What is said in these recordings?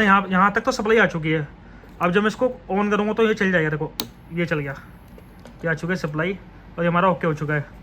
यहाँ तक तो सप्लाई आ चुकी है। अब जब मैं इसको ऑन करूँगा तो ये चल जाएगा। देखो ये चल गया, ये आ चुकी है सप्लाई और ये हमारा ओके हो चुका है।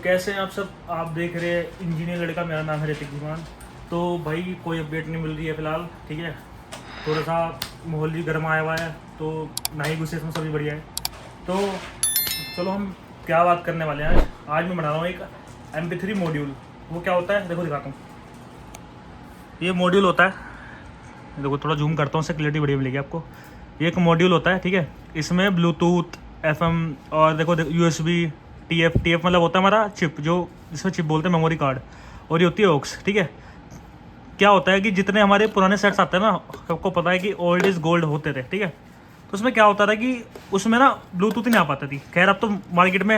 कैसे हैं आप सब? आप देख रहे हैं इंजीनियर लड़का, मेरा नाम है ऋतिक धीमान। तो भाई कोई अपडेट नहीं मिल रही है फ़िलहाल, ठीक है। थोड़ा सा माहौल भी गर्म आया हुआ है, तो ना ही गुस्से में सभी बढ़िया है। तो चलो हम क्या बात करने वाले हैं आज मैं बना रहा हूँ एक MP3 मॉड्यूल। वो क्या होता है देखो दिखाता हूँ। ये मॉड्यूल होता है, देखो थोड़ा जूम करता हूँ, उससे क्लियरिटी बढ़िया मिलेगी आपको। ये एक मॉड्यूल होता है, ठीक है। इसमें ब्लूटूथ, FM और देखो USB, TF मतलब होता है हमारा चिप, जो जिसमें चिप बोलते हैं मेमोरी कार्ड, और ये होती है ऑक्स, ठीक है। क्या होता है कि जितने हमारे पुराने सेट्स आते हैं ना, सबको पता है कि ओल्ड इज़ गोल्ड होते थे, ठीक है। तो उसमें क्या होता था कि उसमें ना ब्लूटूथ ही नहीं आ पाती थी। खैर अब तो मार्केट में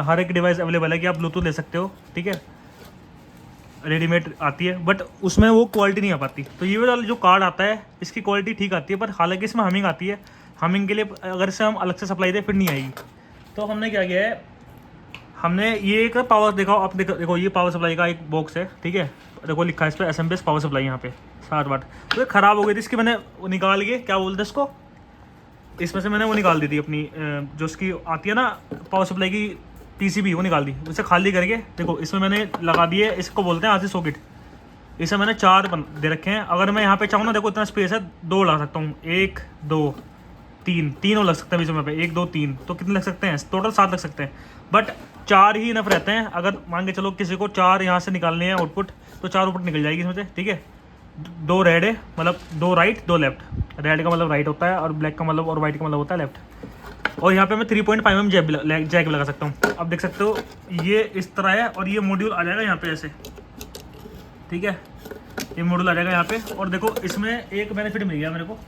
हर एक डिवाइस अवेलेबल है कि आप ब्लूटूथ ले सकते हो, ठीक है, रेडीमेड आती है, बट उसमें वो क्वालिटी नहीं आ पाती। तो ये वाला जो कार्ड आता है इसकी क्वालिटी ठीक आती है, पर हालांकि इसमें हमिंग आती है। हमिंग के लिए अगर इसे हम अलग से सप्लाई दें फिर नहीं आएगी। तो हमने क्या किया है, हमने ये एक पावर देखो आप, देखो ये पावर सप्लाई का एक बॉक्स है, ठीक है। देखो लिखा है इस पर SM बेस पावर सप्लाई, यहाँ पे 60 वाट। तो ये ख़राब हो गई थी, इसकी मैंने वो निकाल के क्या बोलते हैं इसको, इसमें से मैंने वो निकाल दी थी अपनी जो उसकी आती है ना पावर सप्लाई की PCB, वो निकाल दी। उसे खाली करके देखो इसमें मैंने लगा दिए, इसको बोलते हैं RC सॉकेट। इसे मैंने 4 दे रखे हैं। अगर मैं यहाँ पे चाहूँ ना, देखो इतना स्पेस है, 2 लगा सकता हूँ, 1 2 3 लग सकते हैं बीच में पे, 1 2 3, तो कितने लग सकते हैं टोटल? 7 लग सकते हैं, बट 4 ही इनफ रहते हैं। अगर मान के चलो किसी को 4 यहाँ से निकालने हैं आउटपुट, तो 4 आउटपुट निकल जाएगी इसमें से, ठीक है। 2 रेड है, मतलब 2 राइट 2 लेफ्ट। रेड का मतलब राइट होता है और ब्लैक का मतलब और वाइट का मतलब होता है लेफ्ट। और यहाँ पे मैं 3.5mm जैक लगा सकता हूँ। अब देख सकते हो ये इस तरह है, और ये मॉड्यूल आ जाएगा यहाँ पे ऐसे, ठीक है। ये मॉड्यूल आ जाएगा यहाँ पे, और देखो इसमें एक बेनिफिट मिल गया मेरे को।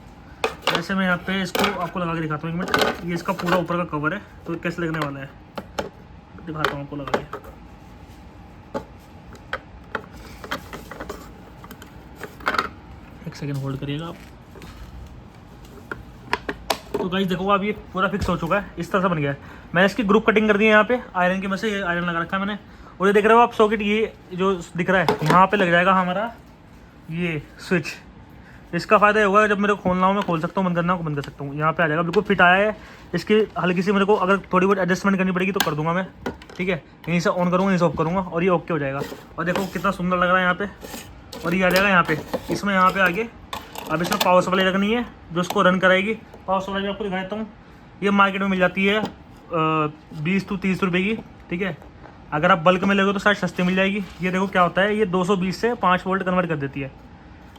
जैसे मैं यहाँ पे इसको आपको लगा के दिखाता हूँ, 1 मिनट। ये इसका पूरा ऊपर का कवर है, तो कैसे लगने वाला है दिखाता हूँ आपको लगा के। एक सेकंड होल्ड करिएगा आप। तो गाइस देखो अब ये पूरा फिक्स हो चुका है, इस तरह से बन गया है। मैंने इसकी ग्रुप कटिंग कर दी है यहाँ पे आयरन की मदद से। ये आयरन लगा रखा है मैंने, और ये देख रहे हो आप सॉकेट, ये जो दिख रहा है यहाँ पे लग जाएगा हमारा ये स्विच। इसका फ़ायदा होगा जब मेरे को खोलना हो मैं खोल सकता हूँ, बंद करना हो बंद कर सकता हूँ। यहाँ पे आ जाएगा, बिल्कुल फिट आया है। इसकी हल्की सी मेरे को अगर थोड़ी बहुत एडजस्टमेंट करनी पड़ेगी तो कर दूंगा मैं, ठीक है। यहीं से ऑन करूँगा, यहीं से ऑफ करूँगा, और ये ओके हो जाएगा। और देखो कितना सुंदर लग रहा है यहाँ पे, और ये आ जाएगा यहाँ पे। इसमें यहाँ पे आगे अब इसमें पावर सप्लाई रखनी है जो उसको रन कराएगी। पावर सप्लाई मैं आपको दिखा देता हूँ। ये मार्केट में मिल जाती है 20 to 30 रुपये की, ठीक है। अगर आप बल्क में लोगे तो शायद सस्ती मिल जाएगी। ये देखो क्या होता है, ये 220 से 5 वोल्ट कन्वर्ट कर देती है।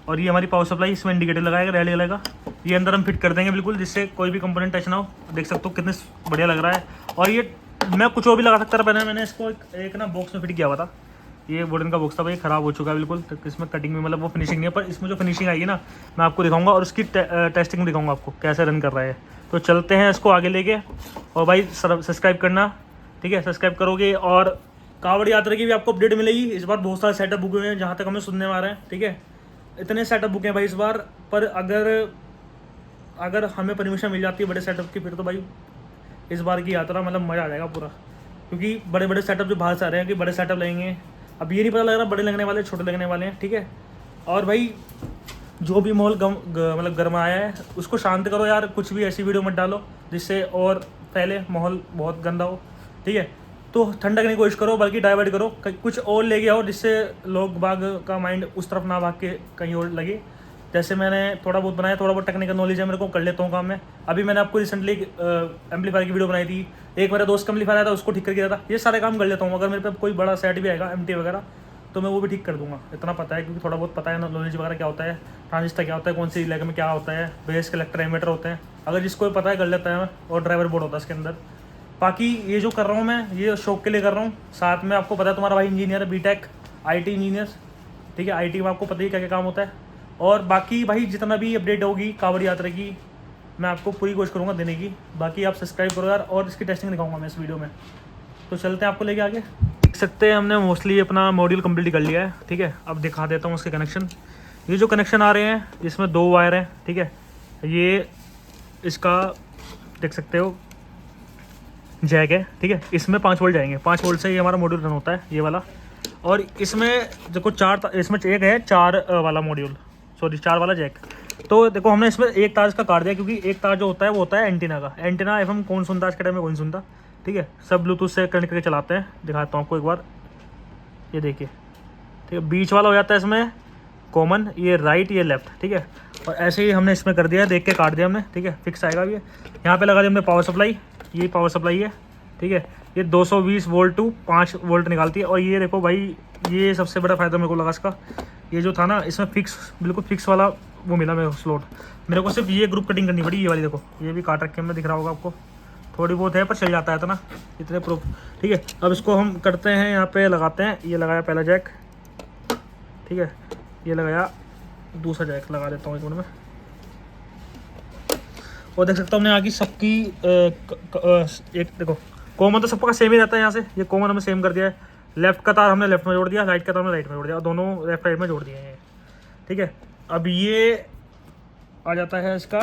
और ये हमारी पावर सप्लाई, इसमें इंडिकेटर लगाएगा, रेड लगेगा। ये अंदर हम फिट कर देंगे बिल्कुल, जिससे कोई भी कंपोनेंट टच ना हो। देख सकते हो कितने बढ़िया लग रहा है। और ये मैं कुछ और भी लगा सकता था, पहले मैंने इसको एक ना बॉक्स में फिट किया हुआ था। ये वुडन का बॉक्स था भाई, ख़राब हो चुका है बिल्कुल। तो इसमें कटिंग में मतलब वो फिनिशिंग नहीं है, पर इसमें जो फिनिशिंग आएगी ना मैं आपको दिखाऊंगा, और उसकी टेस्टिंग दिखाऊंगा आपको कैसे रन कर रहा है। तो चलते हैं इसको आगे लेके। और भाई सब्सक्राइब करना, ठीक है, सब्सक्राइब करोगे। और कावड़ यात्रा की भी आपको अपडेट मिलेगी। इस बार बहुत सारे सेटअप बुक हुए हैं जहाँ तक हमें सुनने में आ रहा है, ठीक है। इतने सेटअप बुक हैं भाई इस बार, पर अगर हमें परमिशन मिल जाती है बड़े सेटअप की, फिर तो भाई इस बार की यात्रा मतलब मज़ा आ जाएगा पूरा। क्योंकि बड़े बड़े सेटअप जो बाहर से आ रहे हैं कि बड़े सेटअप लेंगे, अब ये नहीं पता लग रहा बड़े लगने वाले छोटे लगने वाले हैं, ठीक है। और भाई जो भी माहौल मतलब गर्मा आया है उसको शांत करो यार, कुछ भी ऐसी वीडियो मत डालो जिससे और पहले माहौल बहुत गंदा हो, ठीक है। तो ठंडा करने की कोशिश करो, बल्कि डाइवर्ट करो, कुछ और ले गया हो जिससे लोग बाग का माइंड उस तरफ ना भाग के कहीं और लगे। जैसे मैंने थोड़ा बहुत बनाया, थोड़ा बहुत टेक्निकल नॉलेज है मेरे को, कर लेता हूँ काम में। अभी मैंने आपको रिसेंटली एम्पलीफायर की वीडियो बनाई थी। एक मेरा दोस्त का एम्पलीफायर आया था, उसको ठीक करके दिया था। ये सारे काम कर लेता हूँ। अगर मेरे पे कोई बड़ा सेट भी आएगा MT वगैरह, तो मैं वो भी ठीक कर दूंगा। इतना पता है, क्योंकि थोड़ा बहुत पता है नॉलेज वगैरह क्या होता है, ट्रांजिस्टर क्या होता है, कौन सी इलाके में क्या होता है, बेस कलेक्टर एमीटर होते हैं। अगर जिसको पता है कर लेता है। और ड्राइवर बोर्ड होता है इसके अंदर। बाकी ये जो कर रहा हूँ मैं, ये शौक के लिए कर रहा हूँ। साथ में आपको पता है तुम्हारा भाई इंजीनियर है, BTech IT इंजीनियर, ठीक है। IT में आपको पता ही क्या क्या काम होता है। और बाकी भाई जितना भी अपडेट होगी कावड़ यात्रा की, मैं आपको पूरी कोशिश करूँगा देने की। बाकी आप सब्सक्राइब करो यार, और इसकी टेस्टिंग दिखाऊंगा मैं इस वीडियो में। तो चलते हैं आपको लेके आगे। देख सकते हैं हमने मोस्टली अपना मॉड्यूल कंप्लीट कर लिया है, ठीक है। अब दिखा देता हूँ उसके कनेक्शन। ये जो कनेक्शन आ रहे हैं इसमें 2 वायर हैं, ठीक है। ये इसका देख सकते हो जैक है, ठीक है। इसमें 5 वोल्ट जाएंगे, 5 वोल्ट से ये हमारा मॉड्यूल रन होता है ये वाला। और इसमें देखो इसमें एक है 4 वाला मॉड्यूल, सॉरी 4 वाला जैक। तो देखो हमने इसमें एक तार इसका काट दिया, क्योंकि एक तार जो होता है वो होता है एंटीना का। एंटीना एफएम कौन सुनता है आज के टाइम में, कौन सुनता, ठीक है। सब ब्लूटूथ से कनेक्ट करके चलाते हैं, दिखाता हूँ आपको एक बार, ये देखिए, ठीक है। बीच वाला हो जाता है इसमें कॉमन, ये राइट ये लेफ्ट, ठीक है। और ऐसे ही हमने इसमें कर दिया, देख के काट दिया हमने, ठीक है। फिक्स आएगा ये। यहाँ पे लगा दिया हमने पावर सप्लाई, ये पावर सप्लाई है, ठीक है। ये 220 वोल्ट टू 5 वोल्ट निकालती है। और ये देखो भाई, ये सबसे बड़ा फ़ायदा मेरे को लगा इसका, ये जो था ना इसमें फिक्स, बिल्कुल फिक्स वाला वो मिला मेरे को स्लॉट। मेरे को सिर्फ ये ग्रुप कटिंग करनी पड़ी, ये वाली देखो, ये भी काट रखे हमने, दिख रहा होगा आपको, थोड़ी बहुत है पर चल जाता है तो ना, इतने प्रूफ, ठीक है। अब इसको हम करते हैं, यहाँ पे लगाते हैं। ये लगाया पहला जैक, ठीक है। ये लगाया दूसरा जैक, लगा देता हूँ एक मिनट में। और देख सकता हूँ हमने यहाँ की सबकी एक देखो कॉमन तो सबका सेम ही रहता है। यहाँ से ये कॉमन हमने सेम कर दिया है। लेफ्ट का तार हमने लेफ्ट में जोड़ दिया, राइट का तार हमने राइट में जोड़ दिया, और दोनों लेफ्ट राइट में जोड़ दिए हैं, ठीक है। अब ये आ जाता है इसका,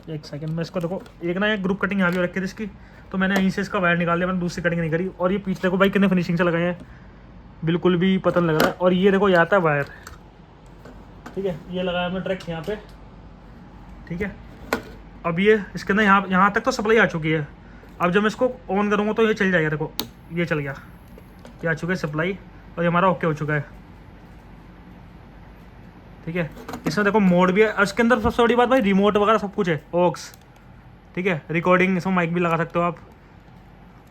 एक सेकंड में इसको देखो, एक ना एक ग्रुप कटिंग यहाँ भी रखी थी इसकी, तो मैंने यहीं से इसका वायर निकाल लिया, मैंने दूसरी कटिंग नहीं करी। और ये पीछे देखो भाई कितने फिनिशिंग से लगाए हैं, बिल्कुल भी पता नहीं लग रहा है। और ये देखो ये आता है वायर, ठीक है। ये लगाया हमने ट्रैक यहाँ पे, ठीक है। अब ये इसके अंदर यहाँ तक तो सप्लाई आ चुकी है। अब जब मैं इसको ऑन करूँगा तो ये चल जाएगा, देखो ये चल गया, ये आ चुका है सप्लाई, और ये हमारा ओके हो चुका है, ठीक है। इसमें देखो मोड भी है, और इसके अंदर सबसे बड़ी बात भाई रिमोट वगैरह सब कुछ है, ऑक्स, ठीक है। रिकॉर्डिंग, इसमें माइक भी लगा सकते हो आप,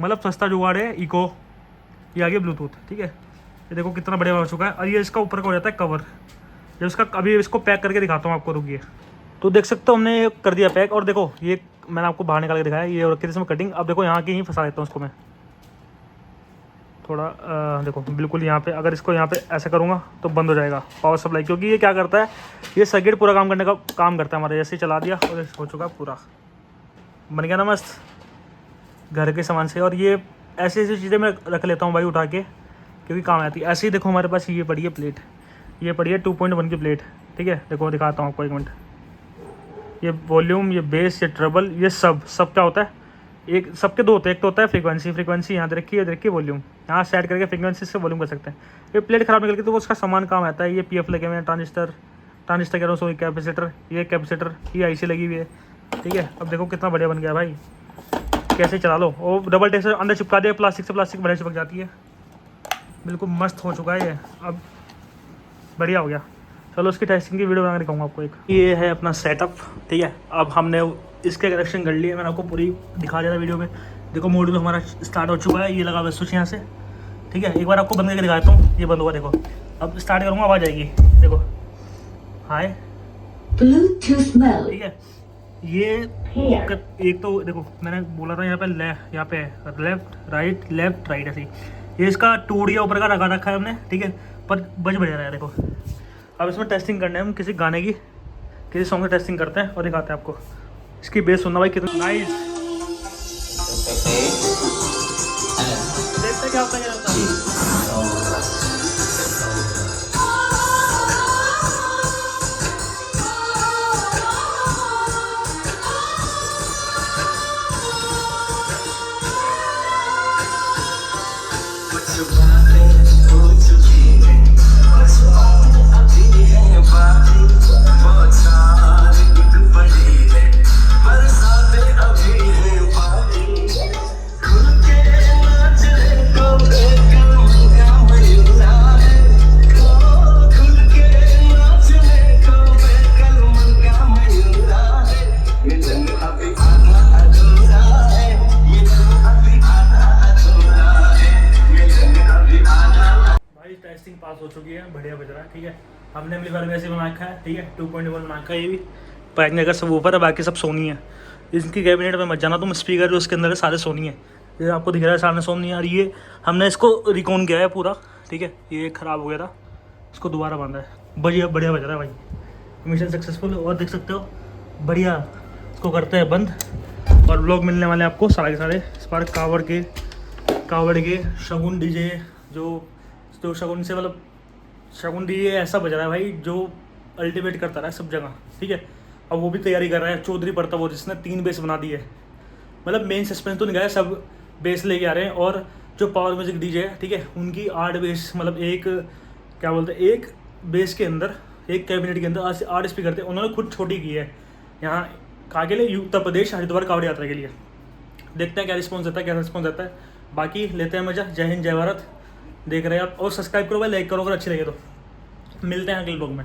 मतलब सस्ता जुगाड़ है। इको, ये आ गया ब्लूटूथ, ठीक है। ये देखो कितना बढ़िया हो चुका है। और ये इसका ऊपर का हो जाता है कवर, जब इसका अभी इसको पैक करके दिखाता हूँ आपको, रुकिए। तो देख सकते हो हमने ये कर दिया पैक। और देखो ये मैंने आपको बाहर निकाल के दिखाया, ये रखी थी इसमें कटिंग। अब देखो यहाँ की ही फंसा देता हूँ इसको मैं थोड़ा, देखो बिल्कुल यहाँ पे, अगर इसको यहाँ पे ऐसा करूँगा तो बंद हो जाएगा पावर सप्लाई, क्योंकि ये क्या करता है, ये सर्किट पूरा काम करने का काम करता है हमारा। जैसे ही चला दिया और हो चुका पूरा, बन गया ना मस्त घर के सामान से। और ये ऐसी ऐसी चीज़ें मैं रख लेता हूँ भाई उठा के, क्योंकि काम आती है। ऐसे ही देखो हमारे पास ये पड़ी है प्लेट, ये पड़ी है 2.1 की प्लेट, ठीक है। देखो दिखाता हूँ आपको एक मिनट। ये वॉल्यूम, ये बेस, ये ट्रबल, ये सब क्या होता है, एक सबके दो होते हैं। एक तो होता है फ्रीक्वेंसी यहाँ रखी है, देखिए वॉल्यूम यहाँ सेट करके फ्रीक्वेंसी से वॉल्यूम कर सकते हैं। ये प्लेट खराब निकल के तो वो उसका सामान काम आता है। ये पीएफ लगे हुए हैं, ट्रांजिस्टर कह रहा हूँ, सॉरी कैपेसिटर, ये कैपेसिटर, ये आईसी लगी हुई है, ठीक है। अब देखो कितना बढ़िया बन गया भाई, कैसे चला लो। और डबल टेक्सचर अंदर चिपका दिया, प्लास्टिक से प्लास्टिक बढ़िया चिपक जाती है, बिल्कुल मस्त हो चुका है ये, अब बढ़िया हो गया। चलो उसकी टेस्टिंग की वीडियो बना के दिखाऊंगा आपको एक। ये है अपना सेटअप, ठीक है। अब हमने इसके कनेक्शन कर लिए, मैंने आपको पूरी दिखा दिया था वीडियो में। देखो मॉड्यूल हमारा स्टार्ट हो चुका है, ये लगा हुआ स्विच यहाँ से, ठीक है। एक बार आपको बंद करके दिखाता हूँ, ये बंद हुआ, देखो अब स्टार्ट करूँगा आवाज़ आएगी, देखो हाय ठीक है। ये एक तो देखो मैंने बोला था यहाँ पे लेफ्ट राइट ऐसे ही। ये इसका टूट गया ऊपर का लगा रखा है हमने, ठीक है, पर बज बढ़िया रहा है। देखो अब इसमें टेस्टिंग करने हैं हम किसी गाने की, किसी सॉन्ग की टेस्टिंग करते हैं और दिखाते हैं आपको। इसकी बेस सुनना भाई कितना नाइस, देखते क्या होता है। टेस्टिंग पास हो चुकी है, बढ़िया बज रहा है, ठीक है। हमने अपनी बार वैसे बना रखा है, ठीक है, 2.1 बना रखा है। ये भी पैक अगर सब ऊपर है, बाकी सब सोनी है। इनकी कैबिनेट में मत जाना तुम, स्पीकर जो उसके अंदर है सारे सोनी है। ये आपको दिख रहा है सामने सोनी है। और ये हमने इसको रिकॉन किया है पूरा, ठीक है। ये ख़राब हो गया था, इसको दोबारा बांधा है, बढ़िया बढ़िया बज रहा है भाई, मिशन सक्सेसफुल। और देख सकते हो बढ़िया, इसको करते हैं बंद। और ब्लॉग मिलने वाले आपको सारे के सारे स्पार्क कावड़ के शगुन डीजे, जो शगुन से मतलब शगुन डीजे ऐसा बज रहा है भाई जो अल्टीमेट करता रहा है सब जगह, ठीक है। अब वो भी तैयारी कर रहा है। चौधरी प्रताप और जिसने 3 बेस बना दी है, मतलब मेन सस्पेंस तो नहीं गया, सब बेस लेके आ रहे हैं। और जो पावर म्यूजिक डीजे है, ठीक है, उनकी 8 बेस, मतलब एक क्या बोलते हैं, एक बेस के अंदर, एक कैबिनेट के अंदर 8 स्पीकर थे, उन्होंने खुद छोटी की है यहाँ कहाँ के लिए, उत्तर प्रदेश हरिद्वार कांवड़ यात्रा के लिए। देखते हैं क्या रिस्पॉन्स आता है, क्या रिस्पॉन्स आता है। बाकी लेते हैं मजा। जय हिंद, जय भारत। देख रहे हैं आप, और सब्सक्राइब करो भाई, लाइक करो अगर अच्छी लगे तो। मिलते हैं अगले ब्लॉग में।